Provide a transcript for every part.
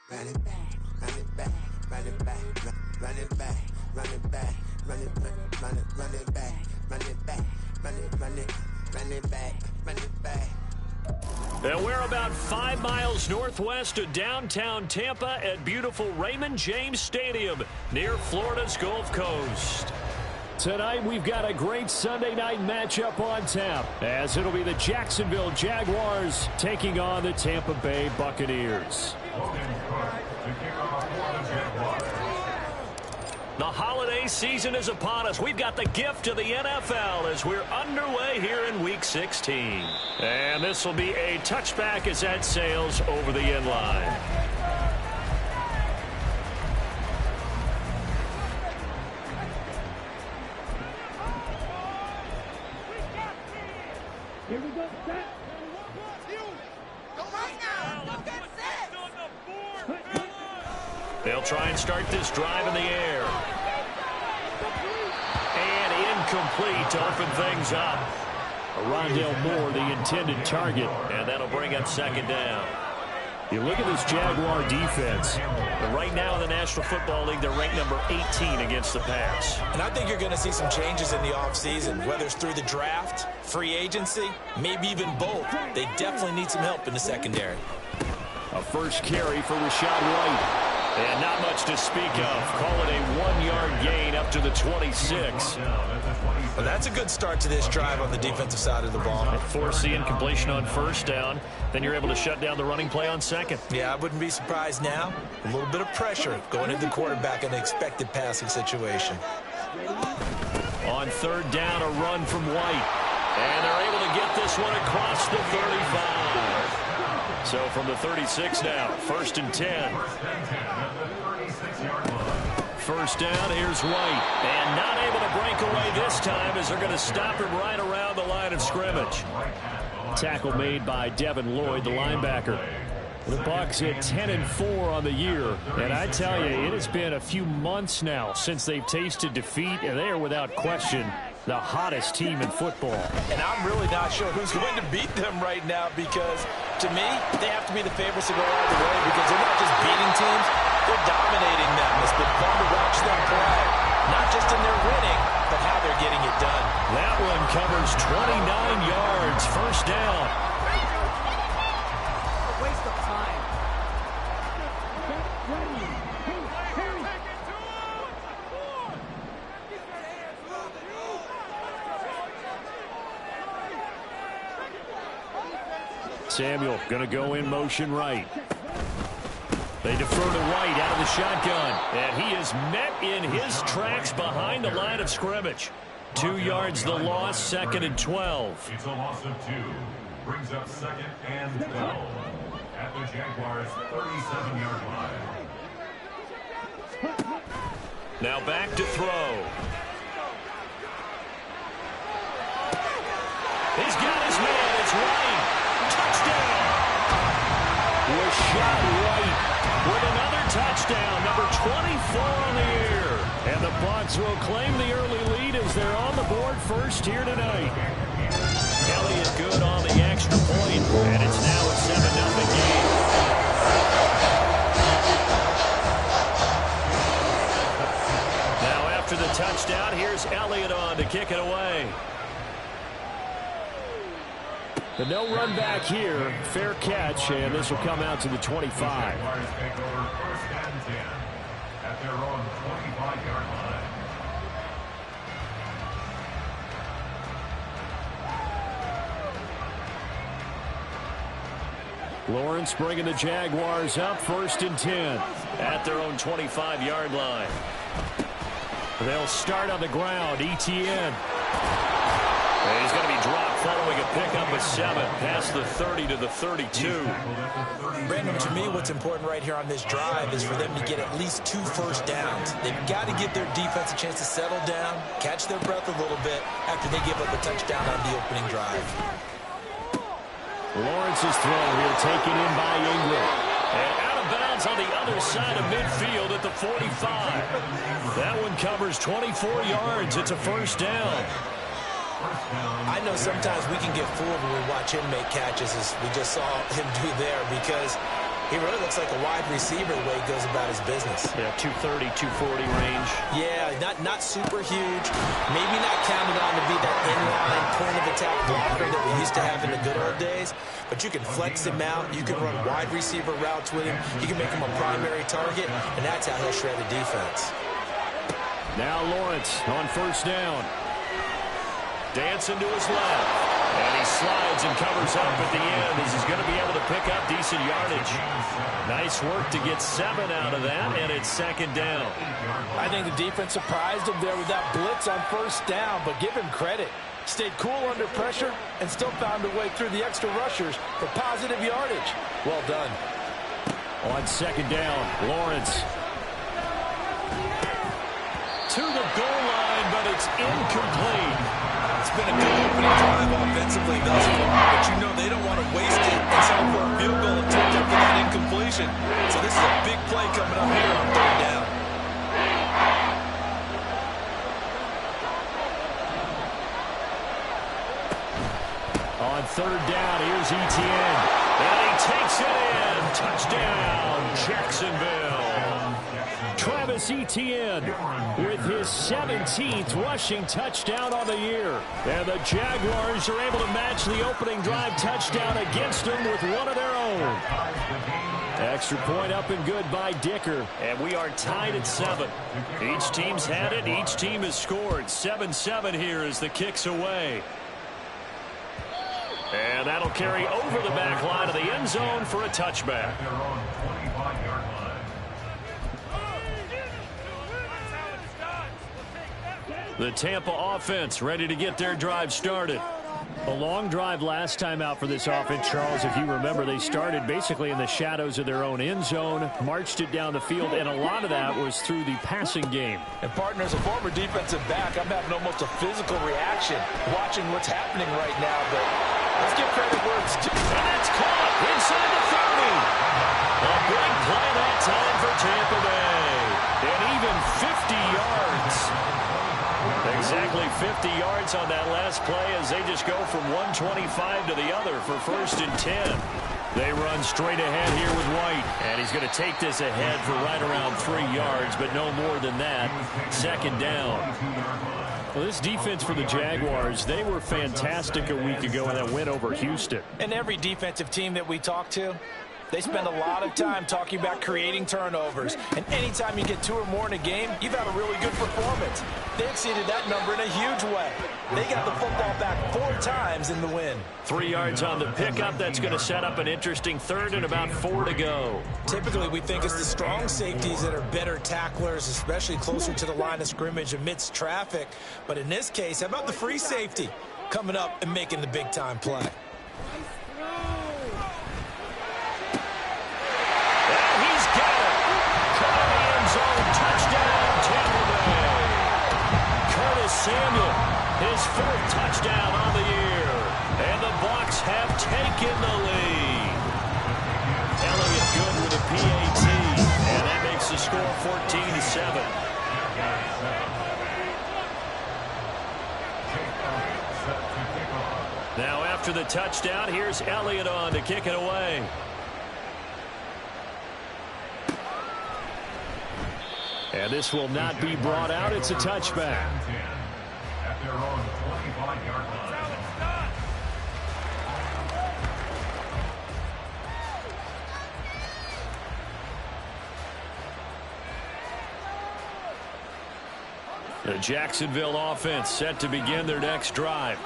Run it back, run it back, run it back, run it back, run it back, run it back, run it back, run it back, run it back, run it back. And we're about 5 miles northwest of downtown Tampa at beautiful Raymond James Stadium near Florida's Gulf Coast. Tonight, we've got a great Sunday night matchup on tap, as it'll be the Jacksonville Jaguars taking on the Tampa Bay Buccaneers. The holiday season is upon us. We've got the gift of the NFL as we're underway here in Week 16. And this will be a touchback as that sails over the end line. Here we go, set. They'll try and start this drive in the air. And incomplete to open things up. Rondale Moore, the intended target, and that'll bring up second down. You look at this Jaguar defense. And right now in the National Football League, they're ranked number 18 against the pass. And I think you're going to see some changes in the offseason, whether it's through the draft, free agency, maybe even both. They definitely need some help in the secondary. A first carry for Rachaad White. And not much to speak of. Call it a 1-yard gain up to the 26. Well, that's a good start to this drive on the defensive side of the ball. Force the incompletion on first down. Then you're able to shut down the running play on second. Yeah, I wouldn't be surprised now. A little bit of pressure going into the quarterback in an expected passing situation. On third down, a run from White. And they're able to get this one across the 35. So from the 36 now, 1st and 10. First down, here's White. And not able to break away this time as they're going to stop him right around the line of scrimmage. Tackle made by Devin Lloyd, the linebacker. The Bucs at 10-4 on the year. And I tell you, it has been a few months now since they've tasted defeat, and they are without question the hottest team in football. And I'm really not sure who's going to beat them right now because, to me, they have to be the favorites to go all the way because they're not just beating teams, they're dominating them. It's been fun to watch them play, not just in their winning, but how they're getting it done. That one covers 29 yards, first down. A waste of time. Samuel going to go in motion right. They defer to White out of the shotgun. And he is met in his tracks behind the line of scrimmage. 2 yards the loss, 2nd and 12. It's a loss of 2. Brings up 2nd and 12 at the Jaguars' 37-yard line. Now back to throw. He's got his man. It's White. Touchdown. Rachaad White with another touchdown, number 24 on the year. And the Bucs will claim the early lead as they're on the board first here tonight. Elliott good on the extra point, and it's now a 7-0 game. Now after the touchdown, here's Elliott on to kick it away. The no run back here, fair catch, and this will come out to the 25. Jaguars take over 1st and 10 at their own 25-yard line. Lawrence bringing the Jaguars up, 1st and 10 at their own 25-yard line. They'll start on the ground. Etienne. And he's going to be dropped following a pickup of 7 past the 30 to the 32. Brandon, to me, what's important right here on this drive is for them to get at least 2 first downs. They've got to give their defense a chance to settle down, catch their breath a little bit after they give up a touchdown on the opening drive. Lawrence's throw here taken in by Ingram. And out of bounds on the other side of midfield at the 45. That one covers 24 yards. It's a first down. I know sometimes we can get fooled when we watch him make catches, as we just saw him do there, because he really looks like a wide receiver the way he goes about his business. Yeah, 230, 240 range. Yeah, not super huge. Maybe not counted on to be that inline point-of-attack blocker that we used to have in the good old days, but you can flex him out. You can run wide receiver routes with him. You can make him a primary target, and that's how he'll shred the defense. Now Lawrence on first down. Dancing to his left. And he slides and covers up at the end as he's going to be able to pick up decent yardage. Nice work to get 7 out of that, and it's second down. I think the defense surprised him there with that blitz on first down, but give him credit. Stayed cool under pressure and still found a way through the extra rushers for positive yardage. Well done. On second down, Lawrence. To the goal line, but it's incomplete. It's been a good opening drive offensively thus far, but you know they don't want to waste it and settle for a field goal attempt after that incompletion. So this is a big play coming up here on third down. On third down, here's Etienne. And he takes it in. Touchdown, Jacksonville. Travis Etienne with his 17th rushing touchdown on the year. And the Jaguars are able to match the opening drive touchdown against them with one of their own. Extra point up and good by Dicker. And we are tied at 7. Each team's had it. Each team has scored. 7-7 here as the kick's away. And that'll carry over the back line of the end zone for a touchback. The Tampa offense ready to get their drive started. A long drive last time out for this offense, Charles. If you remember, they started basically in the shadows of their own end zone, marched it down the field, and a lot of that was through the passing game. And, partner, as a former defensive back, I'm having almost a physical reaction watching what's happening right now, but let's give credit where it's due. And that's caught inside the 30. A big play that time for Tampa Bay. And even 50 yards. Exactly 50 yards on that last play as they just go from 125 to the other for first and 10. They run straight ahead here with White. And he's going to take this ahead for right around 3 yards, but no more than that. Second down. Well, this defense for the Jaguars, they were fantastic a week ago in that win over Houston. And every defensive team that we talk to, they spend a lot of time talking about creating turnovers. And anytime you get 2 or more in a game, you've had a really good performance. They exceeded that number in a huge way. They got the football back 4 times in the win. 3 yards on the pickup. That's going to set up an interesting third and about 4 to go. Typically, we think it's the strong safeties that are better tacklers, especially closer to the line of scrimmage amidst traffic. But in this case, how about the free safety coming up and making the big-time play? Samuel, his 4th touchdown on the year. And the Bucs have taken the lead. Elliott good with a PAT. And that makes the score 14-7. Now after the touchdown, here's Elliott on to kick it away. And this will not be brought out. It's a touchback. At their own 25-yard line. The Jacksonville offense set to begin their next drive.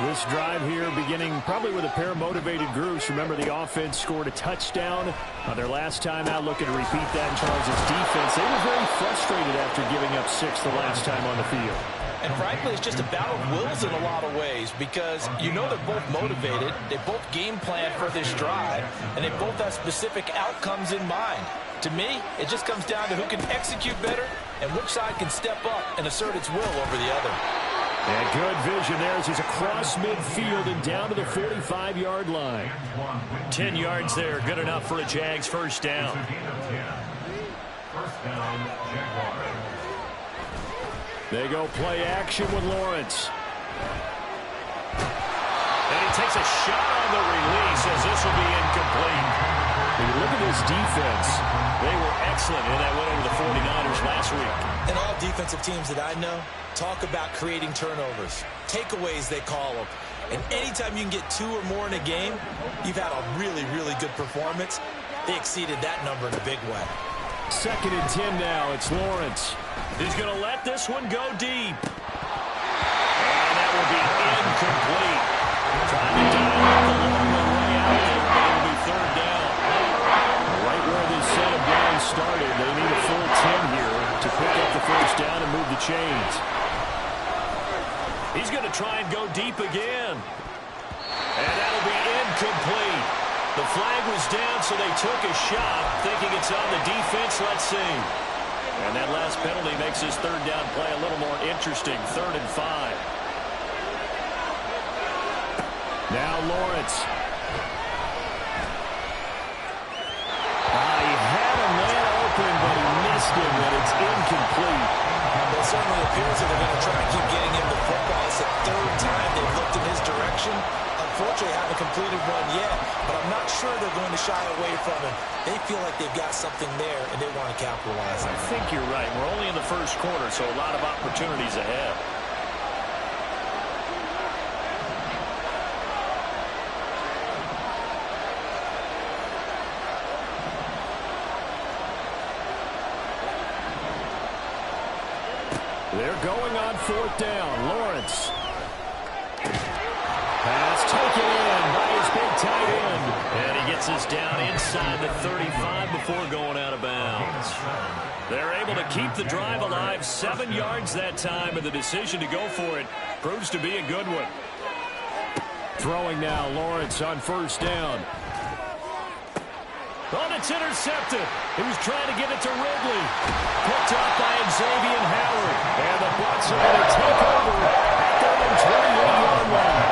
This drive here beginning probably with a pair of motivated groups. Remember, the offense scored a touchdown their last time out. Looking to repeat that in Charles' defense. They were very frustrated after giving up 6 the last time on the field. And frankly, it's just a battle of wills in a lot of ways because you know they're both motivated, they both game plan for this drive, and they both have specific outcomes in mind. To me, it just comes down to who can execute better and which side can step up and assert its will over the other. And good vision there as he's across midfield and down to the 45-yard line. 10 yards there, good enough for a Jags first down. First down, Jaguars. They go play action with Lawrence. And he takes a shot on the release as this will be incomplete. When you look at this defense, they were excellent in that win over the 49ers last week. And all defensive teams that I know talk about creating turnovers. Takeaways, they call them. And anytime you can get 2 or more in a game, you've had a really, really good performance. They exceeded that number in a big way. 2nd and 10 now. It's Lawrence. He's going to let this one go deep. And that will be incomplete. Trying to dial up the long way out there, but it'll be 3rd down. Right where this set of downs started, they need a full 10 here to pick up the 1st down and move the chains. He's going to try and go deep again. And that'll be incomplete. The flag was down, so they took a shot, thinking it's on the defense. Let's see. And that last penalty makes his 3rd down play a little more interesting. 3rd and 5. Now Lawrence. He had a man open, but he missed him, and it's incomplete. It certainly appears that they're going to try and keep getting him the football. It's the 3rd time they've looked in his direction. Unfortunately, haven't completed one yet, but I'm not sure they're going to shy away from him. They feel like they've got something there, and they want to capitalize on it. I think you're right. We're only in the 1st quarter, so a lot of opportunities ahead. They're going on 4th down. Lawrence. Pass taken in by his big tight end. And he gets us down inside the 35 before going out of bounds. They're able to keep the drive alive. 7 yards that time, and the decision to go for it proves to be a good one. Throwing now, Lawrence on 1st down. Oh, it's intercepted. He was trying to get it to Ridley. Picked up by Xavier Howard. And the Bucs are going to take over at their own 28-yard line.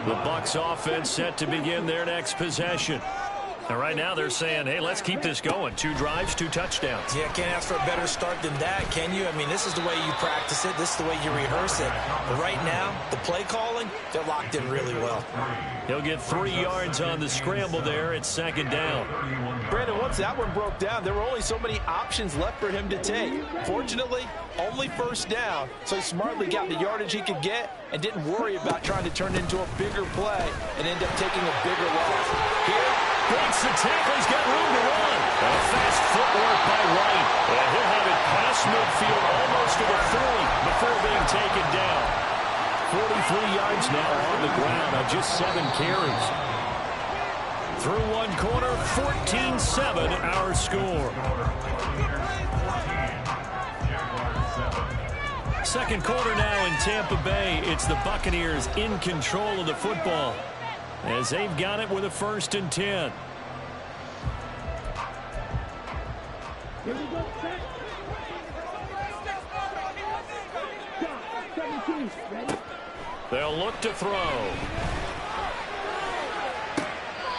The Bucs offense set to begin their next possession. And right now they're saying, hey, let's keep this going. 2 drives, 2 touchdowns. Yeah, can't ask for a better start than that, can you? I mean, this is the way you practice it. This is the way you rehearse it. But right now, the play calling, they're locked in really well. He'll get 3 yards on the scramble there. It's 2nd down. Brandon, once that one broke down, there were only so many options left for him to take. Fortunately, only 1st down, so he smartly got the yardage he could get and didn't worry about trying to turn it into a bigger play and end up taking a bigger loss. Here, breaks the tackle. He's got room to run. And a fast footwork by White. And he'll have it past midfield almost to the 40 before being taken down. 43 yards now on the ground on just 7 carries. Through 1 quarter, 14-7 our score. 2nd quarter now in Tampa Bay. It's the Buccaneers in control of the football as they've got it with a 1st and 10. Here we go. Set. 17. Ready? They'll look to throw.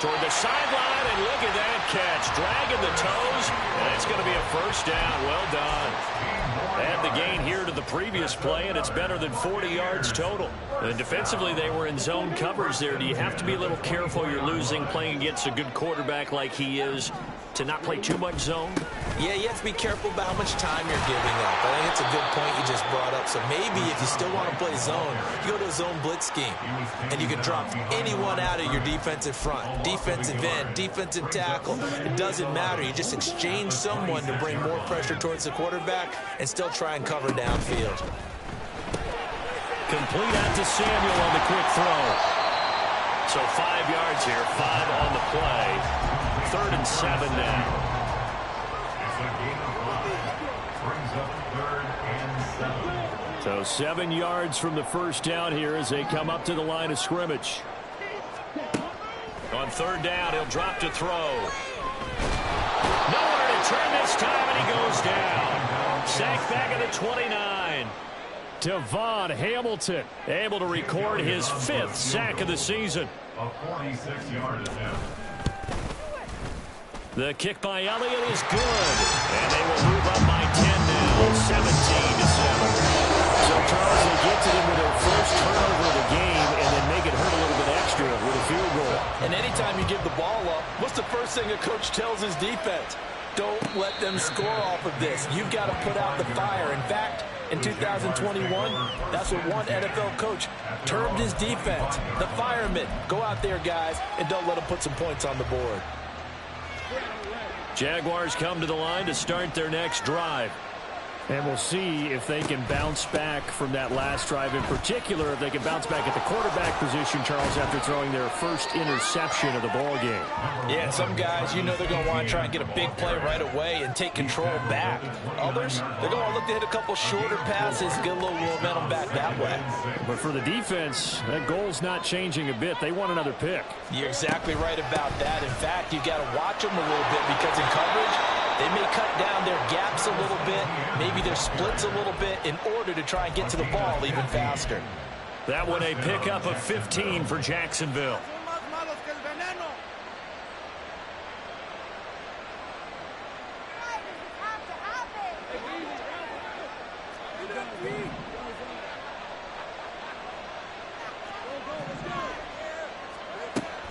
Toward the sideline, and look at that catch. Dragging the toes, and it's going to be a 1st down. Well done. Add the gain here to the previous play, and it's better than 40 yards total. And defensively, they were in zone coverage there. Do you have to be a little careful? You're losing, playing against a good quarterback like he is, to not play too much zone? Yeah, you have to be careful about how much time you're giving up. I think it's a good point you just brought up. So maybe if you still want to play zone, you go to a zone blitz scheme. And you can drop anyone out of your defensive front. Defensive end, defensive tackle. It doesn't matter. You just exchange someone to bring more pressure towards the quarterback and still try and cover downfield. Complete out to Samuel on the quick throw. So 5 yards here, 5 on the play. 3rd and 7 now. So 7 yards from the 1st down here as they come up to the line of scrimmage. On 3rd down, he'll drop to throw. Nowhere to turn this time, and he goes down. Sacked back at the 29. Devon Hamilton able to record his 5th sack of the season. A 46-yard attempt. The kick by Elliott is good. And they will move up by 10 now. So, Charles, they get to them with their first turnover of the game and then make it hurt a little bit extra with a field goal. And anytime you give the ball up, what's the first thing a coach tells his defense? Don't let them score off of this. You've got to put out the fire. In fact, in 2021, that's what one NFL coach termed his defense, the firemen. Go out there, guys, and don't let them put some points on the board. Jaguars come to the line to start their next drive. And we'll see if they can bounce back from that last drive. In particular, if they can bounce back at the quarterback position, Charles, after throwing their first interception of the ball game. Yeah, some guys, you know they're going to want to try and get a big play right away and take control back. Others, they're going to look to hit a couple shorter passes, get a little momentum back that way. But for the defense, that goal's not changing a bit. They want another pick. You're exactly right about that. In fact, you got to watch them a little bit because in coverage, they may cut down their gaps a little bit, maybe their splits a little bit in order to try and get to the ball even faster. That one a pickup of 15 for Jacksonville.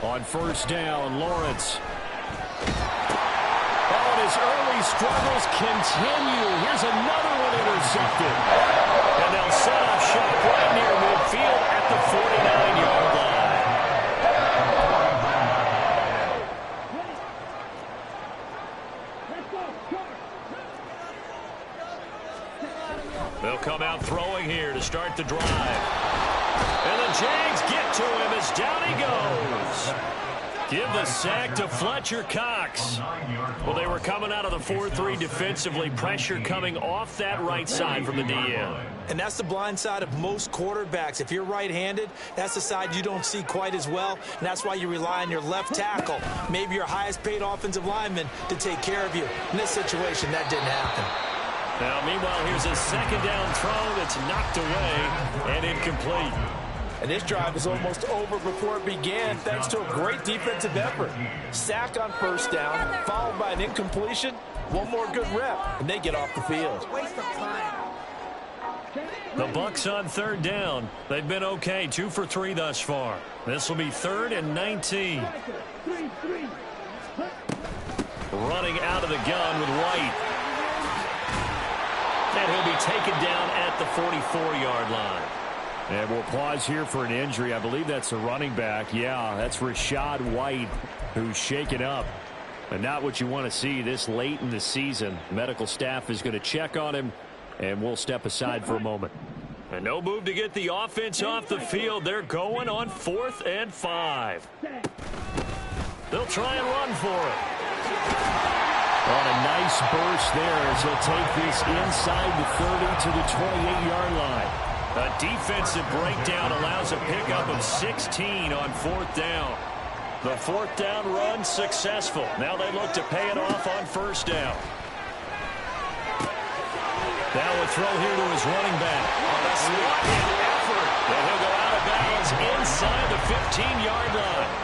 On first down, Lawrence. Oh, and his early struggles continue. Here's another one intercepted. And they'll set up shop right near midfield at the 49-yard line. They'll come out throwing here to start the drive. And the Jags get to him as down he goes. Give the sack to Fletcher Cox. Well, they were coming out of the 4-3 defensively. Pressure coming off that right side from the DN. And that's the blind side of most quarterbacks. If you're right-handed, that's the side you don't see quite as well. And that's why you rely on your left tackle, maybe your highest-paid offensive lineman, to take care of you. In this situation, that didn't happen. Now, meanwhile, here's a second down throw that's knocked away and incomplete. And this drive is almost over before it began thanks to a great defensive effort. Sack on first down, followed by an incompletion. One more good rep, and they get off the field. The Bucs on third down. They've been okay, 2 for 3 thus far. This will be 3rd and 19. Running out of the gun with White. And he'll be taken down at the 44-yard line. And we'll pause here for an injury. I believe that's a running back. Yeah, that's Rachaad White, who's shaken up. And not what you want to see this late in the season. Medical staff is going to check on him, and we'll step aside for a moment. And no move to get the offense off the field. They're going on 4th and 5. They'll try and run for it. On a nice burst there as he'll take this inside the 30 to the 28-yard line. A defensive breakdown allows a pickup of 16 on 4th down. The 4th down run successful. Now they look to pay it off on first down. Now a throw here to his running back. What an effort. And he'll go out of bounds inside the 15-yard line.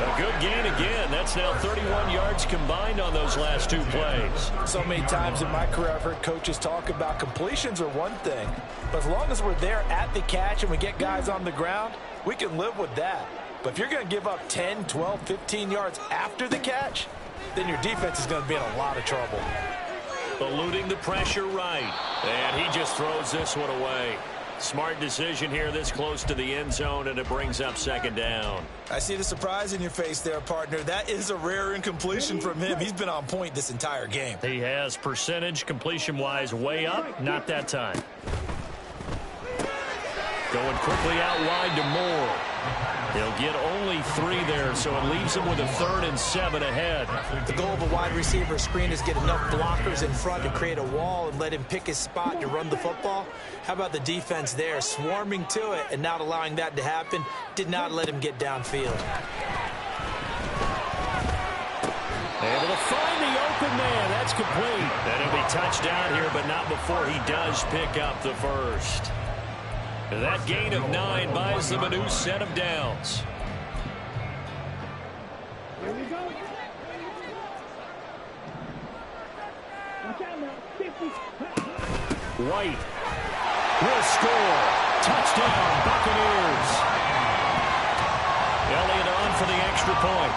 A good gain again. That's now 31 yards combined on those last 2 plays. So many times in my career I've heard coaches talk about completions are one thing, but as long as we're there at the catch and we get guys on the ground, we can live with that. But if you're going to give up 10, 12, 15 yards after the catch, then your defense is going to be in a lot of trouble. Eluding the pressure right, and he just throws this one away. Smart decision here this close to the end zone, and it brings up 2nd down. I see the surprise in your face there, partner. That is a rare incompletion from him. He's been on point this entire game. He has percentage completion-wise way up. Not that time. Going quickly out wide to Moore. He'll get only 3 there, so it leaves him with a 3rd and 7 ahead. The goal of a wide receiver screen is get enough blockers in front to create a wall and let him pick his spot to run the football. How about the defense there, swarming to it and not allowing that to happen? Did not let him get downfield. Able to find the open man. That's complete. And he'll be touched down here, but not before he does pick up the first. That gain of 9 buys them a new set of downs. Here we go. Watch out now. 50. White will score. Touchdown, Buccaneers. Elliott on for the extra point.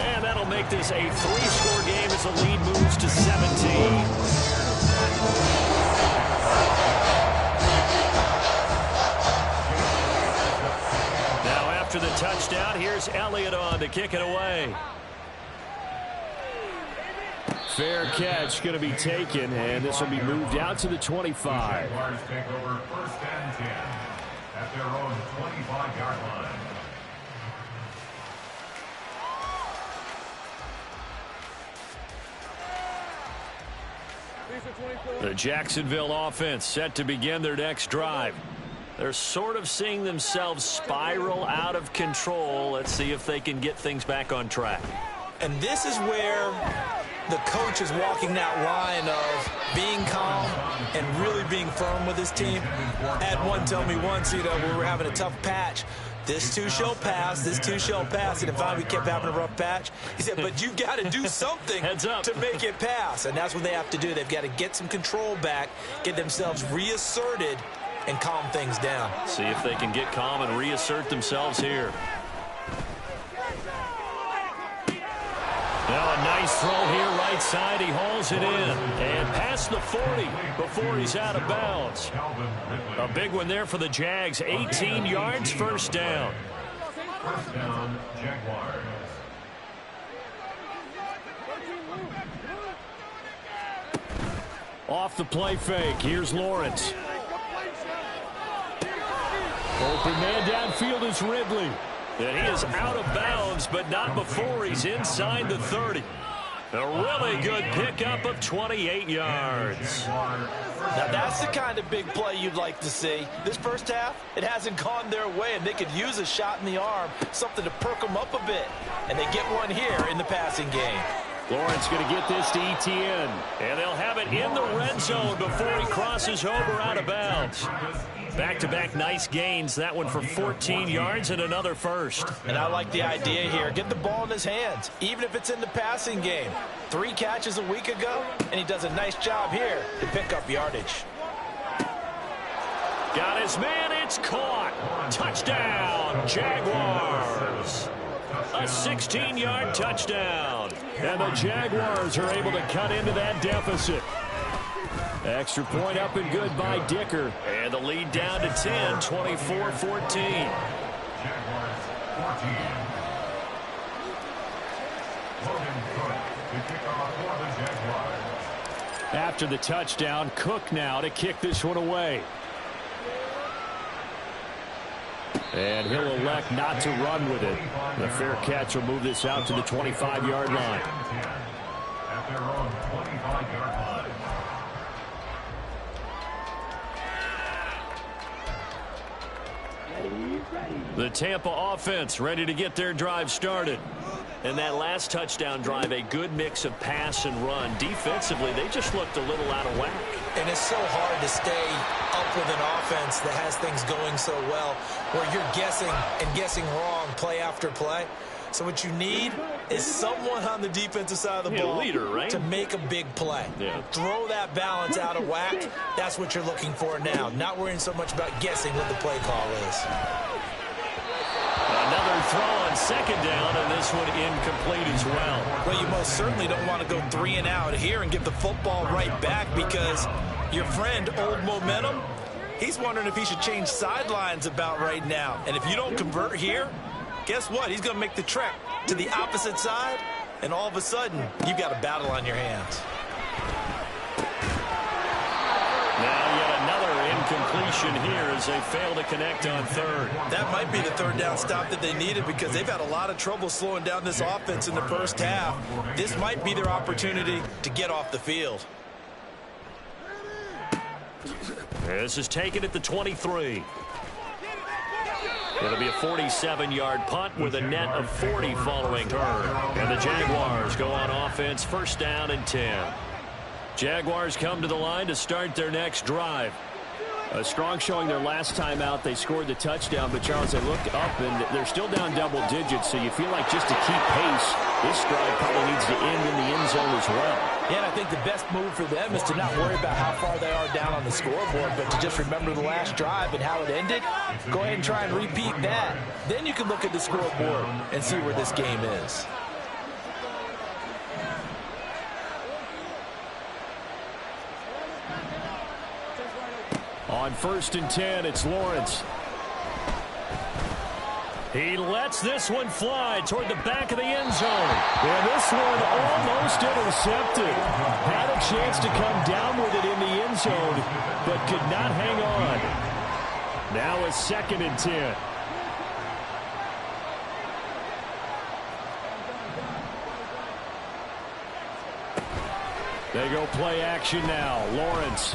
And that'll make this a 3-score game as the lead moves to 17. After the touchdown, here's Elliott on to kick it away. Fair catch going to be taken, and this will be moved out to the 25. Jaguars take over 1st and 10 at their own 25-yard line. The Jacksonville offense set to begin their next drive. They're sort of seeing themselves spiral out of control. Let's see if they can get things back on track. And this is where the coach is walking that line of being calm and really being firm with his team. I had one tell me once, we were having a tough patch. This too shall pass, this too shall pass. And finally we kept having a rough patch. He said, but you've got to do something to make it pass. And that's what they have to do. They've got to get some control back, get themselves reasserted, and calm things down. See if they can get calm and reassert themselves here. Now a nice throw here right side. He hauls it in and past the 40 before he's out of bounds. A big one there for the Jags. 18 yards, first down. First down, Jaguars. Off the play fake. Here's Lawrence. Open man downfield is Ridley. And he is out of bounds, but not before he's inside the 30. A really good pickup of 28 yards. Now that's the kind of big play you'd like to see. This first half, it hasn't gone their way, and they could use a shot in the arm, something to perk them up a bit. And they get one here in the passing game. Lawrence going to get this to Etienne. And they'll have it in the red zone before he crosses over out of bounds. Back-to-back nice gains. That one for 14 yards and another first. And I like the idea here. Get the ball in his hands, even if it's in the passing game. 3 catches a week ago, and he does a nice job here to pick up yardage. Got his man. It's caught. Touchdown, Jaguars. A 16-yard touchdown. And the Jaguars are able to cut into that deficit. Extra point up and good by Dicker. And the lead down to 10, 24-14. Jaguars 14. Logan Cook to kick off for the Jaguars. After the touchdown, Cook now to kick this one away. And he'll elect not to run with it. The fair catch will move this out to the 25-yard line. At their own 25-yard line. The Tampa offense ready to get their drive started. And that last touchdown drive, a good mix of pass and run. Defensively, they just looked a little out of whack. And it's so hard to stay up with an offense that has things going so well, where you're guessing and guessing wrong play after play. So what you need is someone on the defensive side of the ball leader, right? to make a big play. Yeah. Throw that balance out of whack. That's what you're looking for now. Not worrying so much about guessing what the play call is. Another throw on second down, and this one incomplete as well. Well, you most certainly don't want to go 3 and out here and get the football right back, because your friend, Old Momentum, he's wondering if he should change sidelines about right now. And if you don't convert here, guess what? He's going to make the trek to the opposite side, and all of a sudden, you've got a battle on your hands. Now yet another incompletion here as they fail to connect on third. That might be the third down stop that they needed, because they've had a lot of trouble slowing down this offense in the first half. This might be their opportunity to get off the field. This is taken at the 23. It'll be a 47-yard punt with a net of 40 following turn. And the Jaguars go on offense, first down and 10. Jaguars come to the line to start their next drive. A strong showing their last time out. They scored the touchdown, but Charles, they looked up, and they're still down double digits, so you feel like just to keep pace, this drive probably needs to end in the end zone as well. Yeah, and I think the best move for them is to not worry about how far they are down on the scoreboard, but to just remember the last drive and how it ended. Go ahead and try and repeat that. Then you can look at the scoreboard and see where this game is. On 1st and 10, it's Lawrence. He lets this one fly toward the back of the end zone. And this one almost intercepted. Had a chance to come down with it in the end zone, but could not hang on. Now a 2nd and 10. They go play action now. Lawrence.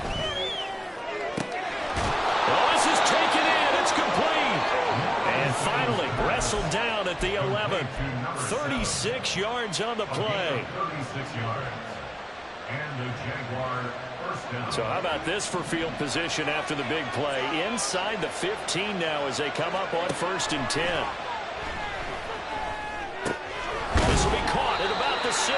This is taken in. It's complete. And finally wrestled down at the 11. 36 yards on the play. 36 yards. And the Jaguar first down. So how about this for field position after the big play? Inside the 15 now as they come up on 1st and 10. This will be caught at about the 6.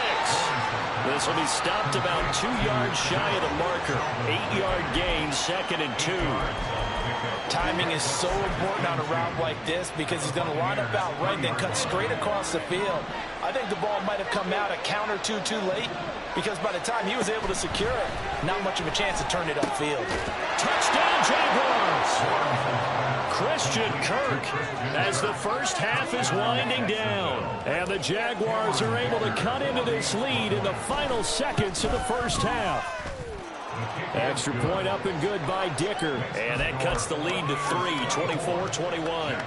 This will be stopped about 2 yards shy of the marker. 8-yard gain, 2nd and 2. Timing is so important on a route like this because he's going to line up out right and then cut straight across the field. I think the ball might have come out a count or two too late because by the time he was able to secure it, not much of a chance to turn it upfield. Touchdown, Jaguars! Christian Kirk as the first half is winding down. And the Jaguars are able to cut into this lead in the final seconds of the first half. Extra point up and good by Dicker. And that cuts the lead to 3, 24-21.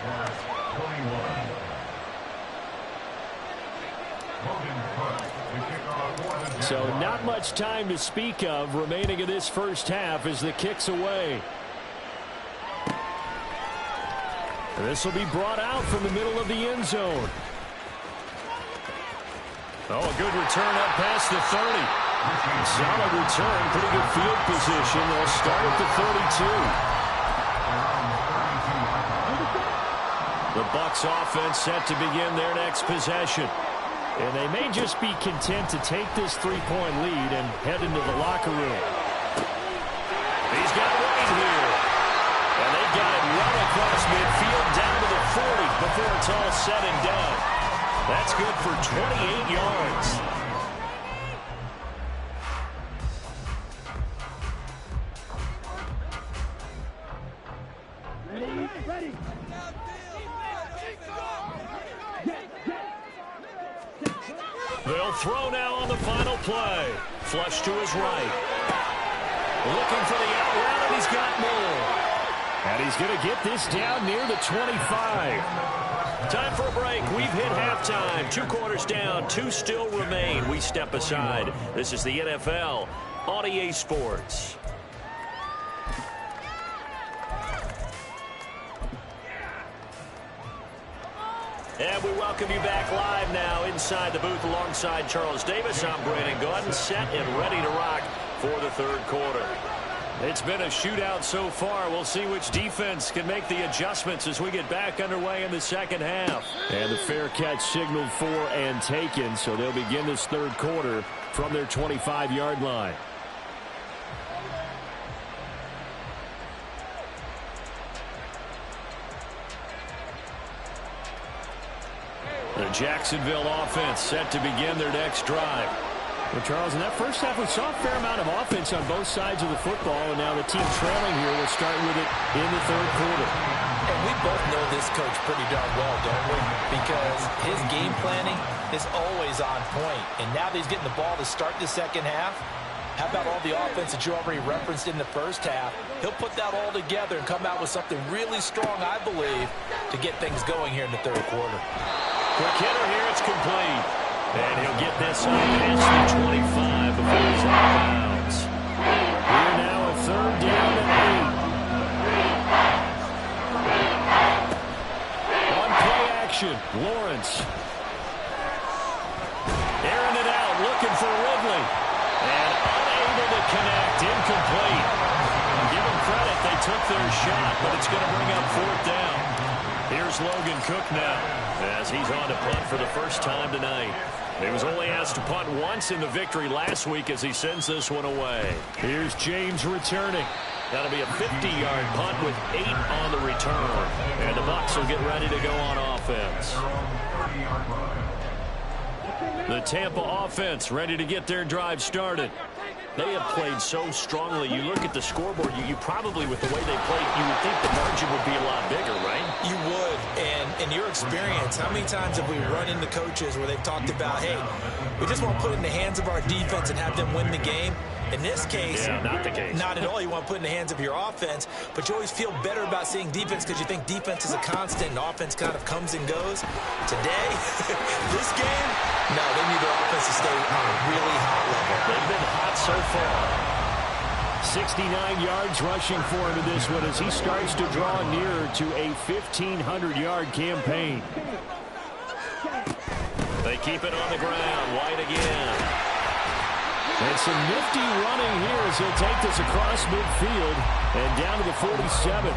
So not much time to speak of remaining in this first half as the kick's away. This will be brought out from the middle of the end zone. Oh, a good return up past the 30. Solid return, pretty good field position. They'll start at the 32. The Bucs offense set to begin their next possession. And they may just be content to take this 3-point lead and head into the locker room. He's got it right here. And they've got it well across midfield down to the 40 before it's all said and done. That's good for 28 yards. Ready. They'll throw now on the final play. Flush to his right. Looking for the out route, and he's got more. And he's going to get this down near the 25. Time for a break. We've hit halftime. 2 quarters down, 2 still remain. We step aside. This is the NFL on EA Sports. And we welcome you back live now inside the booth alongside Charles Davis. I'm Brandon Gordon, set and ready to rock for the 3rd quarter. It's been a shootout so far. We'll see which defense can make the adjustments as we get back underway in the 2nd half. And the fair catch signaled for and taken, so they'll begin this 3rd quarter from their 25-yard line. The Jacksonville offense set to begin their next drive. Well, Charles, in that first half, we saw a fair amount of offense on both sides of the football, and now the team trailing here will start with it in the 3rd quarter. And we both know this coach pretty darn well, don't we? Because his game planning is always on point. And now that he's getting the ball to start the 2nd half, how about all the offense that you already referenced in the first half? He'll put that all together and come out with something really strong, I believe, to get things going here in the 3rd quarter. Quick hitter here, it's complete. And he'll get this on past the 25 before he's out of bounds. Here now a 3rd down and 8. On play action, Lawrence. Airing it out, looking for Ridley. And unable to connect, incomplete. Give them credit, they took the shot, but it's going to bring up 4th down. Here's Logan Cook now, as he's on to punt for the first time tonight. He was only asked to punt once in the victory last week as he sends this one away. Here's James returning. That'll be a 50-yard punt with 8 on the return. And the Bucs will get ready to go on offense. The Tampa offense ready to get their drive started. They have played so strongly. You look at the scoreboard, you probably, with the way they played, you would think the margin would be a lot bigger, right? You would. And in your experience, how many times have we run into coaches where they've talked about, hey, we just want to put it in the hands of our defense and have them win the game? In this case, yeah, not the case. Not at all. You want to put it in the hands of your offense, but you always feel better about seeing defense because you think defense is a constant and offense kind of comes and goes. Today, this game, no, they need their offense to stay on a really hot level. They've been hot so far. 69 yards rushing for him in this one as he starts to draw nearer to a 1,500-yard campaign. They keep it on the ground. White again. And some nifty running here as he'll take this across midfield and down to the 47.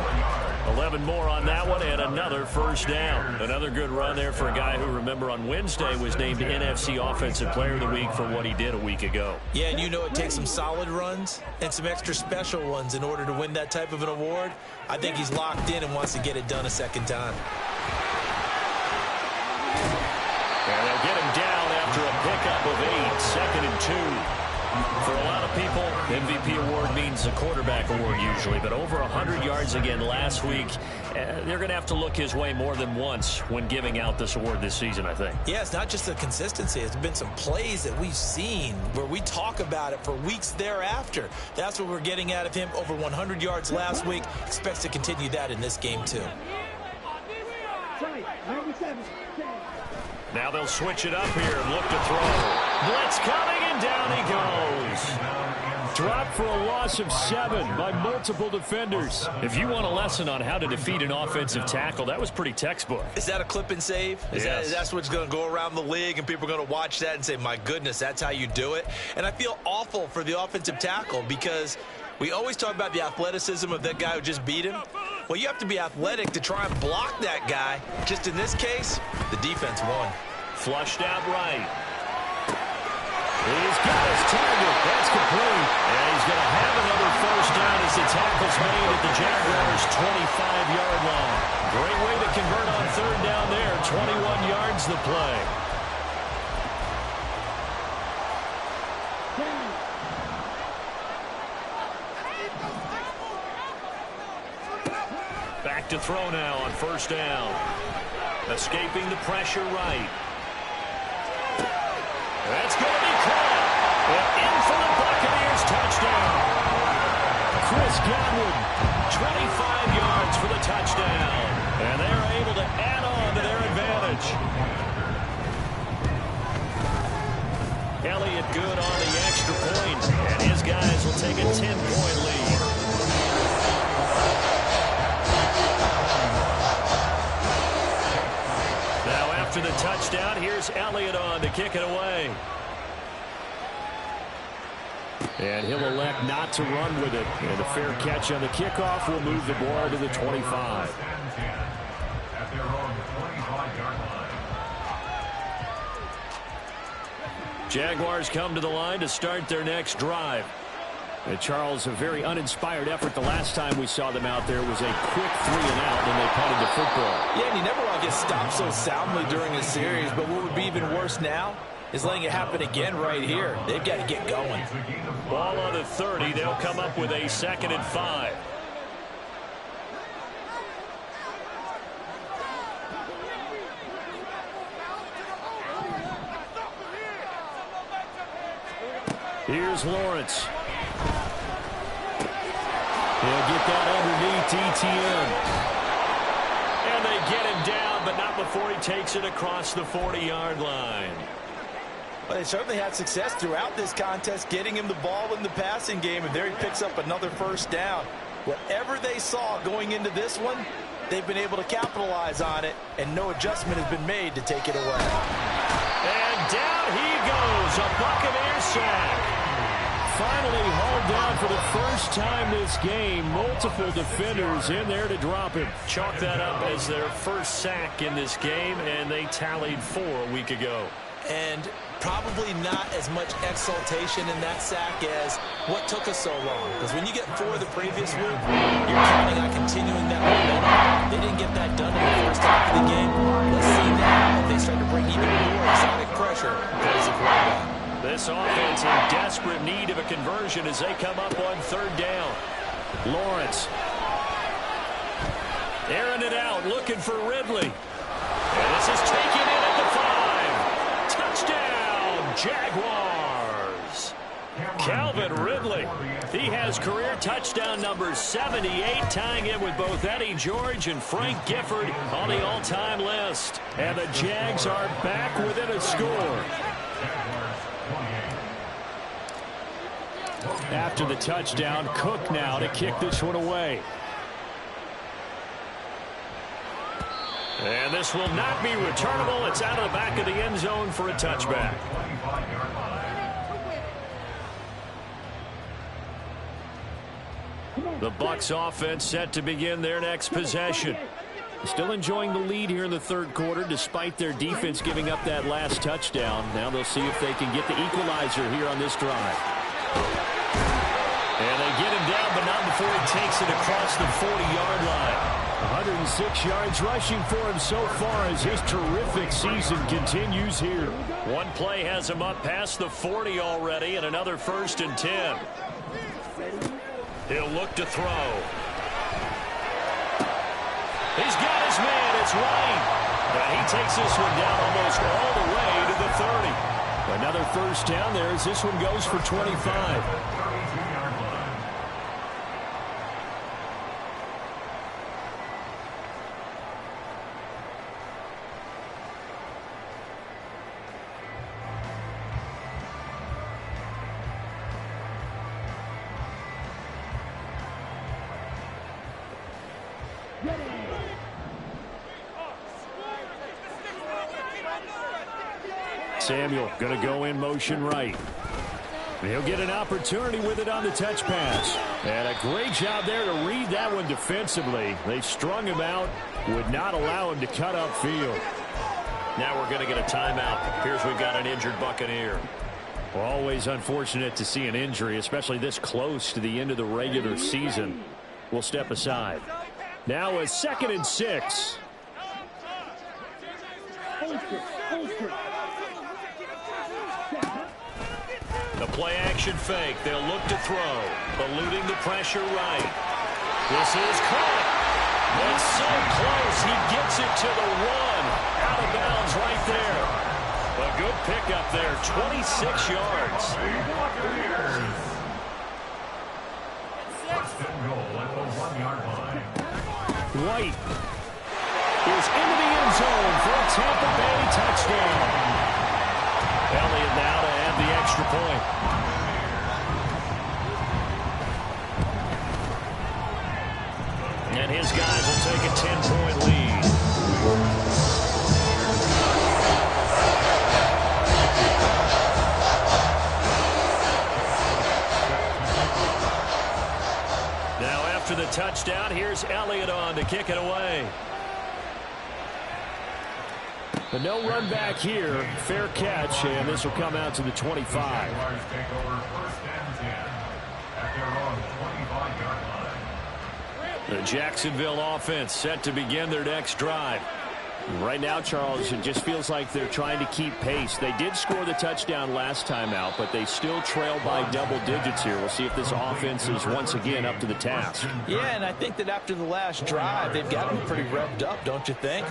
11 more on that one and another first down. Another good run there for a guy who, remember, on Wednesday was named NFC Offensive Player of the Week for what he did a week ago. Yeah, and you know it takes some solid runs and some extra special ones in order to win that type of an award. I think he's locked in and wants to get it done a second time. And they'll get him down after a pickup of 8, 2nd and 2. For a lot of people, MVP award means a quarterback award usually, but over 100 yards again last week, they're going to have to look his way more than once when giving out this award this season, I think. Yeah, it's not just the consistency. It's been some plays that we've seen where we talk about it for weeks thereafter. That's what we're getting out of him. Over 100 yards last week. Expects to continue that in this game, too. Now they'll switch it up here and look to throw. Blitz coming, and down he goes. Dropped for a loss of 7 by multiple defenders. If you want a lesson on how to defeat an offensive tackle, that was pretty textbook. Is that a clip and save? Yes. That's what's going to go around the league, and people are going to watch that and say, my goodness, that's how you do it? And I feel awful for the offensive tackle because we always talk about the athleticism of that guy who just beat him. Well, you have to be athletic to try and block that guy. Just in this case, the defense won. Flushed out right. He's got his target. That's complete. And he's going to have another first down as the tackle's made at the Jaguars' 25-yard line. Great way to convert on 3rd down there. 21 yards the play. Back to throw now on 1st down. Escaping the pressure right. That's going to be caught. In for the Buccaneers, touchdown. Chris Godwin, 25 yards for the touchdown. And they are able to add on to their advantage. Elliott good on the extra point, and his guys will take a 10-point lead. Now after the touchdown, here's Elliott on to kick it away. And he'll elect not to run with it. And a fair catch on the kickoff will move the ball to the 25. At their own 25-yard line. Jaguars come to the line to start their next drive. And Charles, a very uninspired effort. The last time we saw them out there was a quick 3-and-out when they punted the football. Yeah, and you never want to get stopped so soundly during a series, but what would be even worse now is letting it happen again right here. They've got to get going. Ball on the 30. They'll come up with a 2nd and 5. Here's Lawrence. He'll get that underneath ETN. And they get him down, but not before he takes it across the 40-yard line. Well, they certainly had success throughout this contest, getting him the ball in the passing game, and there he picks up another first down. Whatever they saw going into this one, they've been able to capitalize on it, and no adjustment has been made to take it away. And down he goes, a Buccaneer sack. finally hauled down for the first time this game. Multiple defenders in there to drop him. Chalk that up as their first sack in this game, and they tallied 4 a week ago. And probably not as much exultation in that sack as what took us so long. Because when you get 4 the previous week, you're counting on continuing that momentum. They didn't get that done in the first half of the game. Let's see now if they start to bring even more exotic pressure towards the quarterback. This offense in desperate need of a conversion as they come up on 3rd down. Lawrence. Airing it out, looking for Ridley. And this is taken in at the 5. Touchdown, Jaguars. Calvin Ridley. He has career touchdown number 78, tying it with both Eddie George and Frank Gifford on the all-time list. And the Jags are back within a score. After the touchdown, Cook now to kick this one away. And this will not be returnable. It's out of the back of the end zone for a touchback. The Bucs offense set to begin their next possession. Still enjoying the lead here in the 3rd quarter despite their defense giving up that last touchdown. Now they'll see if they can get the equalizer here on this drive. And they get him down, but not before he takes it across the 40-yard line. 106 yards rushing for him so far as his terrific season continues here. One play has him up past the 40 already, and another 1st and 10. He'll look to throw. He's got his man. It's White. And he takes this one down almost all the way to the 30. Another 1st down there as this one goes for 25. Samuel going to go in motion right. He'll get an opportunity with it on the touch pass. And a great job there to read that one defensively. They strung him out, would not allow him to cut upfield. Now we're going to get a timeout. Here's we've got an injured Buccaneer. Well, always unfortunate to see an injury, especially this close to the end of the regular season. We'll step aside. Now a 2nd and 6. The play-action fake. They'll look to throw. Eluding the pressure right. This is caught. It's so close. He gets it to the 1. Out of bounds right there. A good pickup there. 26 yards. White is into the end zone for a Tampa Bay touchdown. Elliott now to add the extra point. And his guys will take a 10-point lead. Now after the touchdown, here's Elliott on to kick it away. But no run back here. Fair catch, and this will come out to the 25. The Jacksonville offense set to begin their next drive. Right now, Charles, it just feels like they're trying to keep pace. They did score the touchdown last time out, but they still trail by double digits here. We'll see if this offense is once again up to the task. Yeah, and I think that after the last drive, they've got them pretty revved up, don't you think?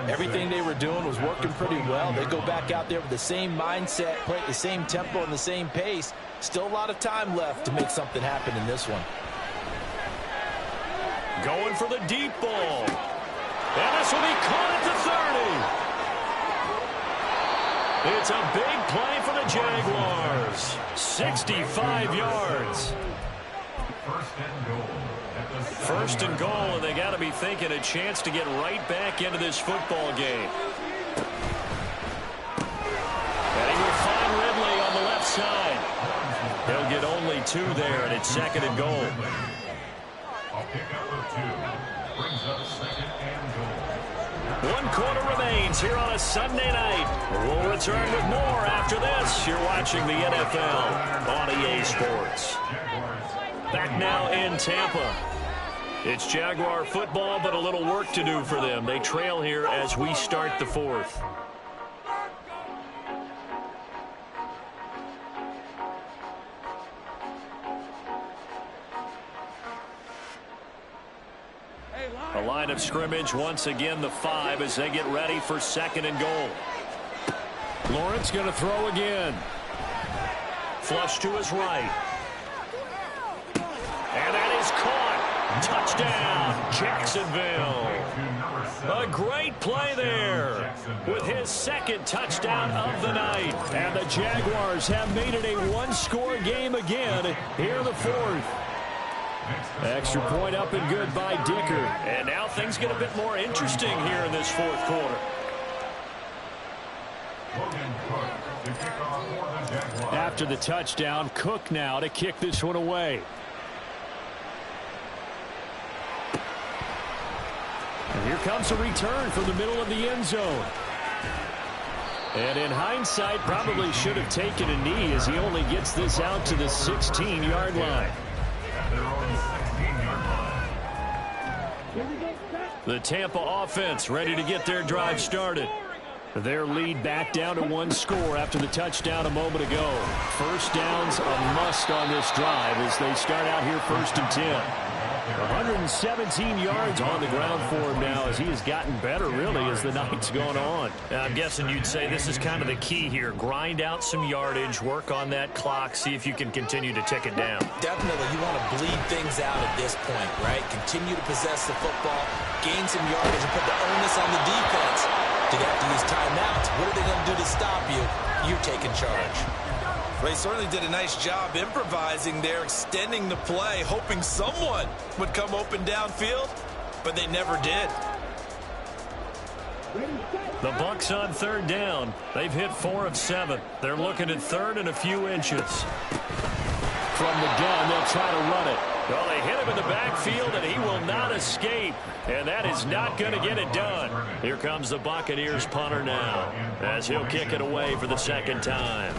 Everything they were doing was working pretty well. They go back out there with the same mindset, play at the same tempo and the same pace. Still a lot of time left to make something happen in this one. Going for the deep ball. And this will be caught at the 30. It's a big play for the Jaguars. 65 yards. First and goal, and they got to be thinking a chance to get right back into this football game. And he will find Ridley on the left side. He'll get only 2 there, and it's 2nd and goal. A pickup of 2 brings up 2nd and goal. 1 quarter remains here on a Sunday night. We'll return with more after this. You're watching the NFL on EA Sports. Back now in Tampa. It's Jaguar football, but a little work to do for them. They trail here as we start the 4th. A line of scrimmage once again, the 5, as they get ready for 2nd and goal. Lawrence going to throw again. Flush to his right. And that is caught. Touchdown, Jacksonville. A great play there with his 2nd touchdown of the night. And the Jaguars have made it a 1-score game again here in the 4th. Extra point up and good by Dicker. And now things get a bit more interesting here in this 4th quarter. After the touchdown, Cook now to kick this one away. And here comes a return from the middle of the end zone. And in hindsight, probably should have taken a knee as he only gets this out to the 16-yard line. The Tampa offense ready to get their drive started. Their lead back down to 1 score after the touchdown a moment ago. First down's a must on this drive as they start out here 1st and 10. 117 yards on the ground for him now as he has gotten better, really, as the night's gone on. I'm guessing you'd say this is kind of the key here. Grind out some yardage, work on that clock, see if you can continue to tick it down. Definitely, you want to bleed things out at this point, right? Continue to possess the football, gain some yardage, and put the onus on the defense. Do they have to use timeouts? What are they going to do to stop you? You're taking charge. They certainly did a nice job improvising there, extending the play, hoping someone would come open downfield, but they never did. The Bucs on 3rd down. They've hit 4 of 7. They're looking at 3rd and a few inches. From the gun, they'll try to run it. Well, they hit him in the backfield, and he will not escape. And that is not going to get it done. Here comes the Buccaneers punter now, as he'll kick it away for the 2nd time.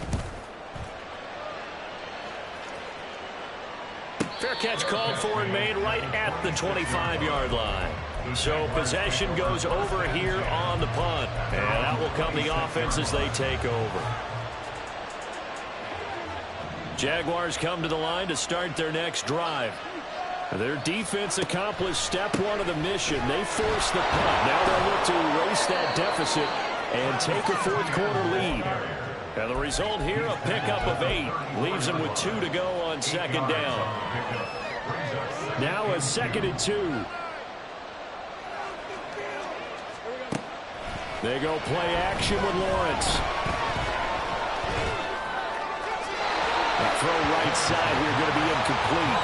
Fair catch called for and made right at the 25-yard line. So possession goes over here on the punt. And out will come the offense as they take over. Jaguars come to the line to start their next drive. Their defense accomplished step 1 of the mission. They forced the punt. Now they'll look to erase that deficit and take a 4th quarter lead. And the result here, a pickup of 8. Leaves them with 2 to go on 2nd down. Now a 2nd and 2. They go play action with Lawrence. The throw right side here going to be incomplete.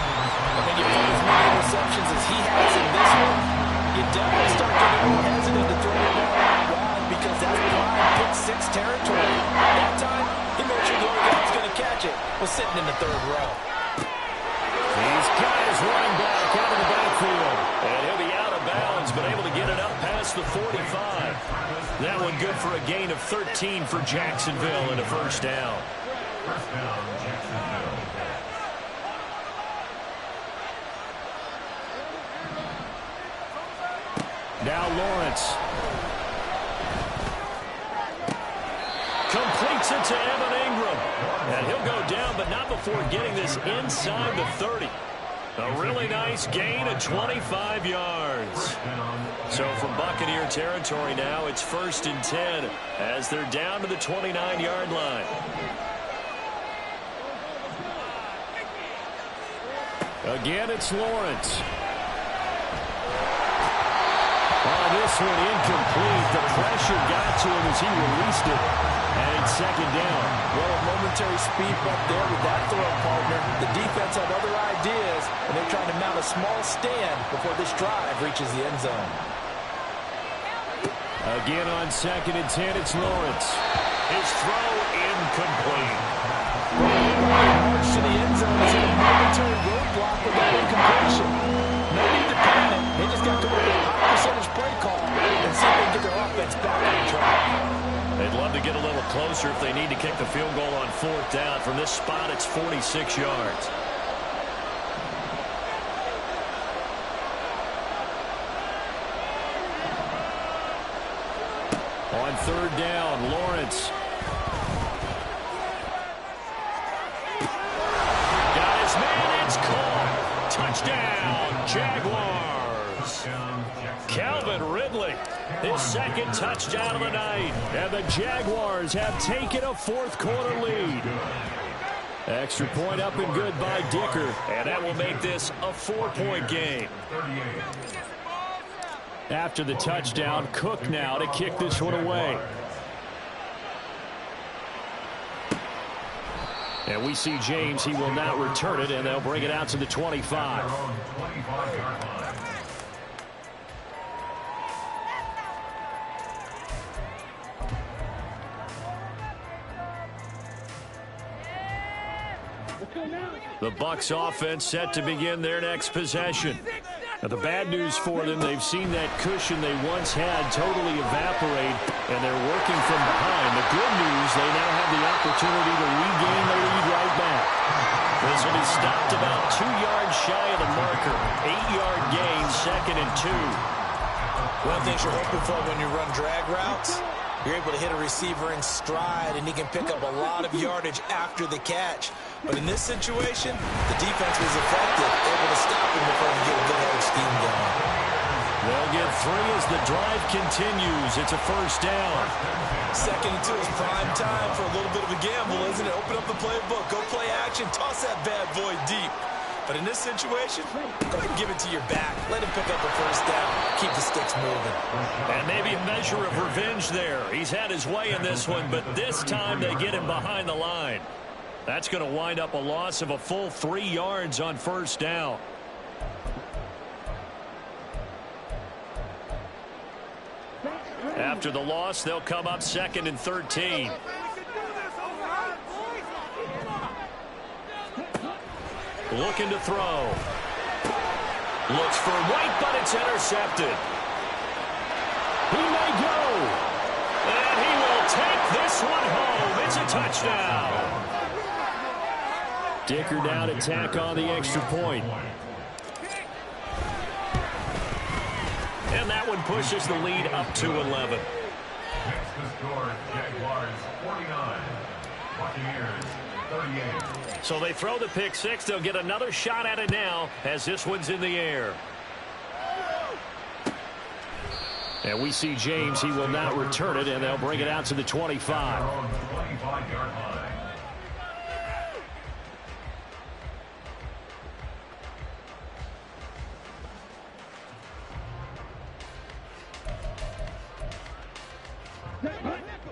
And you put as many receptions as he has in this one, you definitely start getting more hesitant to throw the ball out wide because that's prime pick 6 territory. That time, he made sure the other guy was going to catch it. Was sitting in the 3rd row. He's got his running back out of the backfield. And he'll be out of bounds, but able to get it up past the 45. That one good for a gain of 13 for Jacksonville and a 1st down. First down, Jacksonville. Now Lawrence. Completes it to Evan Ingram. And he'll go down, but not before getting this inside the 30. A really nice gain of 25 yards. So from Buccaneer territory now, it's 1st and 10 as they're down to the 29-yard line. Again, it's Lawrence. On this one, incomplete. The pressure got to him as he released it. And it's 2nd down. Well, a momentary speed bump there with that throw, partner. The defense had other ideas, and they're trying to mount a small stand before this drive reaches the end zone. Again on 2nd and 10, it's Lawrence. His throw incomplete. March to the end zone is momentary roadblock with that incompletion. No need to panic. They just got to come up with a high percentage play call and see if they can get their offense back on track. They'd love to get a little closer if they need to kick the field goal on 4th down. From this spot, it's 46 yards. On 3rd down, Lawrence. Got his man, it's caught. Touchdown, Jaguars. Calvin Ridley, his 2nd touchdown of the night. And the Jaguars have taken a 4th quarter lead. Extra point up and good by Dicker. And that will make this a 4-point game. After the touchdown, Cook now to kick this one away. And we see James. He will not return it, and they'll bring it out to the 25. The Bucs offense set to begin their next possession. Now, the bad news for them, they've seen that cushion they once had totally evaporate, and they're working from behind. The good news, they now have the opportunity to regain the lead right back. This will be stopped about 2 yards shy of the marker. 8-yard gain, 2nd and 2. One of the things you're hoping for when you run drag routes, you're able to hit a receiver in stride, and he can pick up a lot of yardage after the catch. But in this situation, the defense was effective, able to stop him before he get a good head of steam going. They'll get 3 as the drive continues. It's a 1st down. 2nd and 2 is prime time for a little bit of a gamble, isn't it? Open up the playbook, go play action, toss that bad boy deep. But in this situation, go ahead and give it to your back. Let him pick up a 1st down. Keep the sticks moving. And maybe a measure of revenge there. He's had his way in this one, but this time they get him behind the line. That's going to wind up a loss of a full 3 yards on 1st down. After the loss, they'll come up 2nd and 13. Looking to throw. Looks for White, but it's intercepted. He may go. And he will take this one home. It's a touchdown. Dicker down to tack on the extra point. And that one pushes the lead up to 11. Next to score, Jaguars 49, Buccaneers 38. So they throw the pick 6. They'll get another shot at it now as this one's in the air. And we see James. He will not return it, and they'll bring it out to the 25. 25-yard line.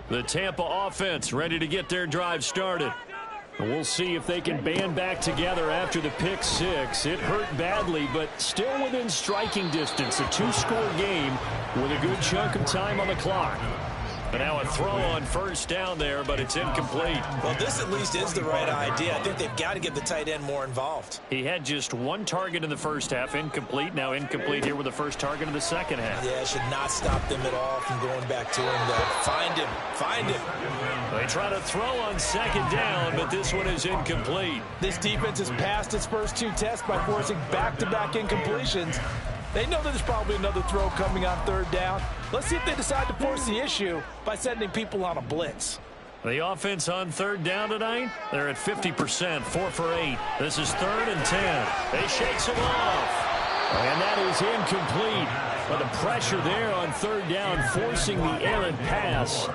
The Tampa offense ready to get their drive started. And we'll see if they can band back together after the pick 6. It hurt badly, but still within striking distance. A 2-score game with a good chunk of time on the clock. But now a throw on 1st down there, but it's incomplete. Well, this at least is the right idea. I think they've got to get the tight end more involved. He had just 1 target in the 1st half, incomplete. Now incomplete here with the 1st target in the 2nd half. Yeah, it should not stop them at all from going back to him. Find him. Find him. They try to throw on 2nd down, but this one is incomplete. This defense has passed its first 2 tests by forcing back-to-back incompletions. They know that there's probably another throw coming on 3rd down. Let's see if they decide to force the issue by sending people on a blitz. The offense on 3rd down tonight, they're at 50%, 4 for 8. This is 3rd and 10. They shakes him off. And that is incomplete. But the pressure there on 3rd down, forcing the errant pass.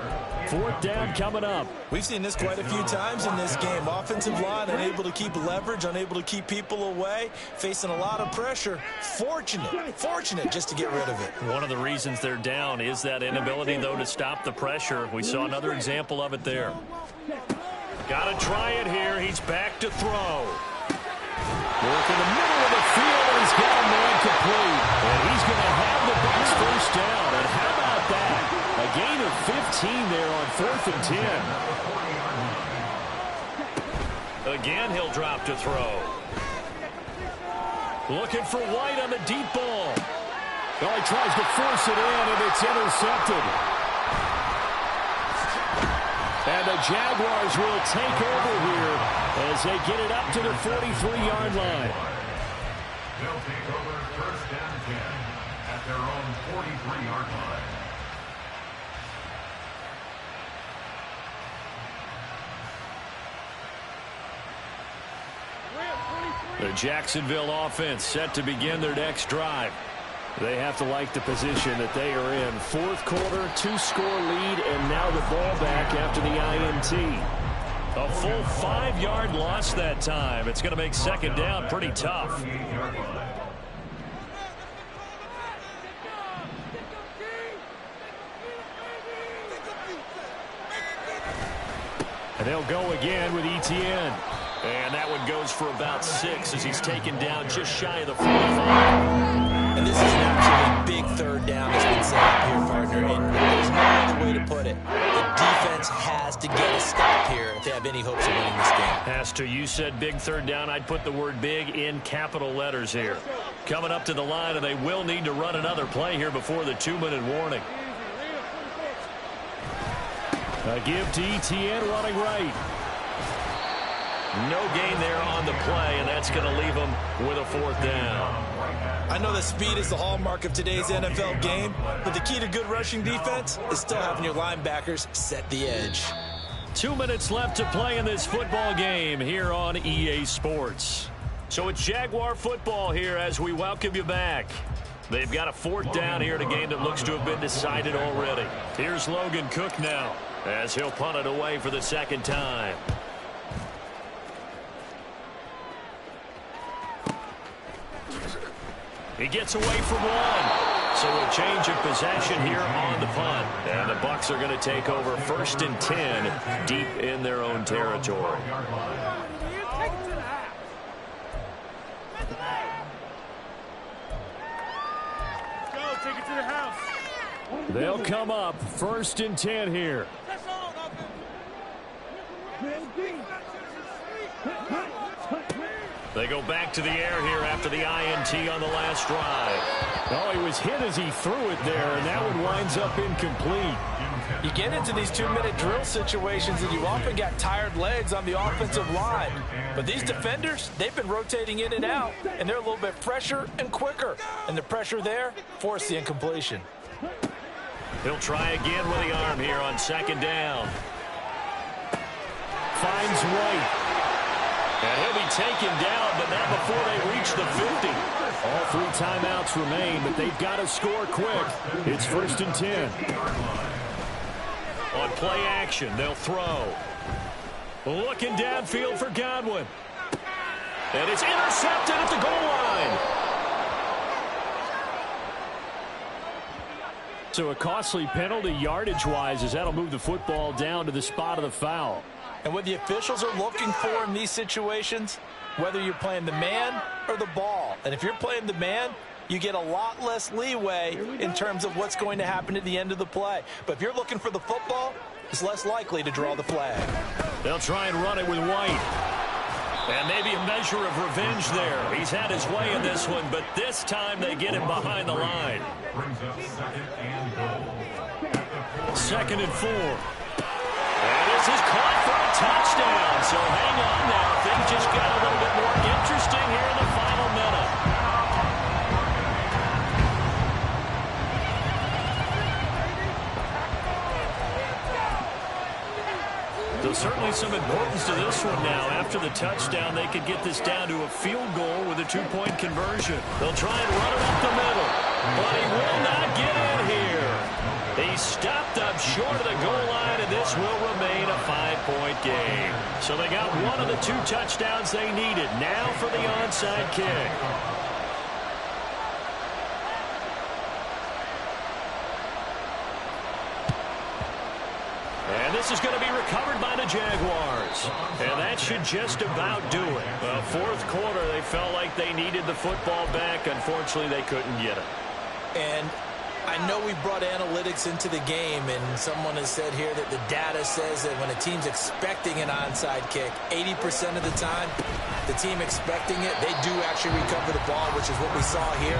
4th down coming up. We've seen this quite a few times in this game. Offensive line unable to keep leverage, unable to keep people away, facing a lot of pressure. Fortunate just to get rid of it. One of the reasons they're down is that inability, though, to stop the pressure. We saw another example of it there. Got to try it here. He's back to throw. Work in the middle of the field, and he's got a man complete. And he's going to have the Bucs 1st down. And how about that? A gain of 15 there on 4th and 10. Again, he'll drop to throw. Looking for White on the deep ball. Well, he tries to force it in, and it's intercepted. And the Jaguars will take over here as they get it up to the 43-yard line. They'll take over first and 10 at their own 43-yard line. The Jacksonville offense set to begin their next drive. They have to like the position that they are in. Fourth quarter, 2-score lead, and now the ball back after the INT. A full 5-yard loss that time. It's going to make second down pretty tough. And they'll go again with Etienne. And that one goes for about 6 as he's taken down just shy of the 45. And this is an absolutely big third down that's been set up here, partner. And there's no other way to put it. The defense has to get a stop here if they have any hopes of winning this game. Has to. You said big third down. I'd put the word big in capital letters here. Coming up to the line, and they will need to run another play here before the 2-minute warning. A give to Etienne running right. No gain there on the play, and that's going to leave them with a 4th down. I know that speed is the hallmark of today's NFL game, but the key to good rushing defense is still having your linebackers set the edge. 2 minutes left to play in this football game here on EA Sports. So it's Jaguar football here as we welcome you back. They've got a 4th down here in a game that looks to have been decided already. Here's Logan Cook now as he'll punt it away for the 2nd time. He gets away from one. So a change of possession here on the punt. And the Bucs are going to take over 1st and 10 deep in their own territory. Take it to the house. They'll come up 1st and 10 here. They go back to the air here after the INT on the last drive. Oh, he was hit as he threw it there, and that one winds up incomplete. You get into these 2-minute drill situations, and you often got tired legs on the offensive line. But these defenders, they've been rotating in and out, and they're a little bit fresher and quicker. And the pressure there forced the incompletion. He'll try again with the arm here on 2nd down. Finds White. And he'll be taken down, but not before they reach the 50. All 3 timeouts remain, but they've got to score quick. It's 1st and 10. On play action, they'll throw. Looking downfield for Godwin. And it's intercepted at the goal line. So a costly penalty yardage-wise as that'll move the football down to the spot of the foul. And what the officials are looking for in these situations, whether you're playing the man or the ball. And if you're playing the man, you get a lot less leeway in terms of what's going to happen at the end of the play. But if you're looking for the football, it's less likely to draw the flag. They'll try and run it with White. And maybe a measure of revenge there. He's had his way in this one, but this time they get him behind the line. Brings up 2nd and goal. 2nd and 4. And this is caught for a touchdown. So hang on now. Things just got a little bit more interesting here in the final minute. So certainly some importance to this one now. After the touchdown, they could get this down to a field goal with a 2-point conversion. They'll try and run it up the middle, but he will not get in here. He stopped up short of the goal line, and this will remain a 5-point game. So they got one of the 2 touchdowns they needed. Now for the onside kick. And this is going to be recovered by the Jaguars. And that should just about do it. 4th quarter, they felt like they needed the football back. Unfortunately, they couldn't get it. And I know we brought analytics into the game, and someone has said here that the data says that when a team's expecting an onside kick, 80% of the time, the team expecting it, they do actually recover the ball, which is what we saw here.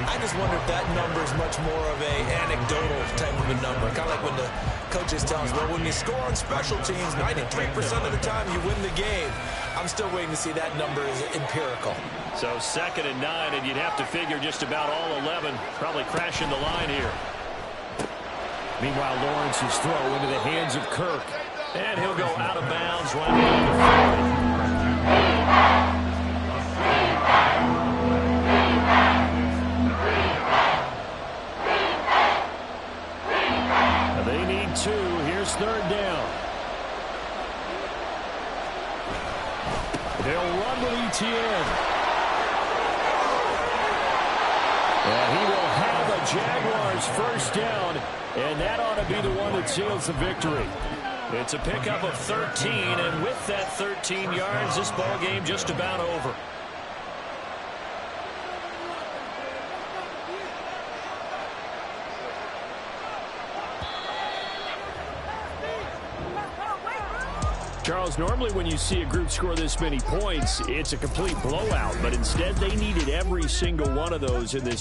I just wonder if that number is much more of a anecdotal type of a number. Kind of like when the coaches tell us, well, when you score on special teams, 93% of the time you win the game. I'm still waiting to see that number is empirical. So 2nd and 9, and you'd have to figure just about all 11 probably crashing the line here. Meanwhile, Lawrence's throw into the hands of Kirk. And he'll go out of bounds right around the 40. They need 2. Here's 3rd down. They'll run with ETN. And he will have a Jaguars 1st down, and that ought to be the one that seals the victory. It's a pickup of 13, and with that 13 yards, this ball game just about over. Charles, normally when you see a group score this many points, it's a complete blowout, but instead they needed every single one of those in this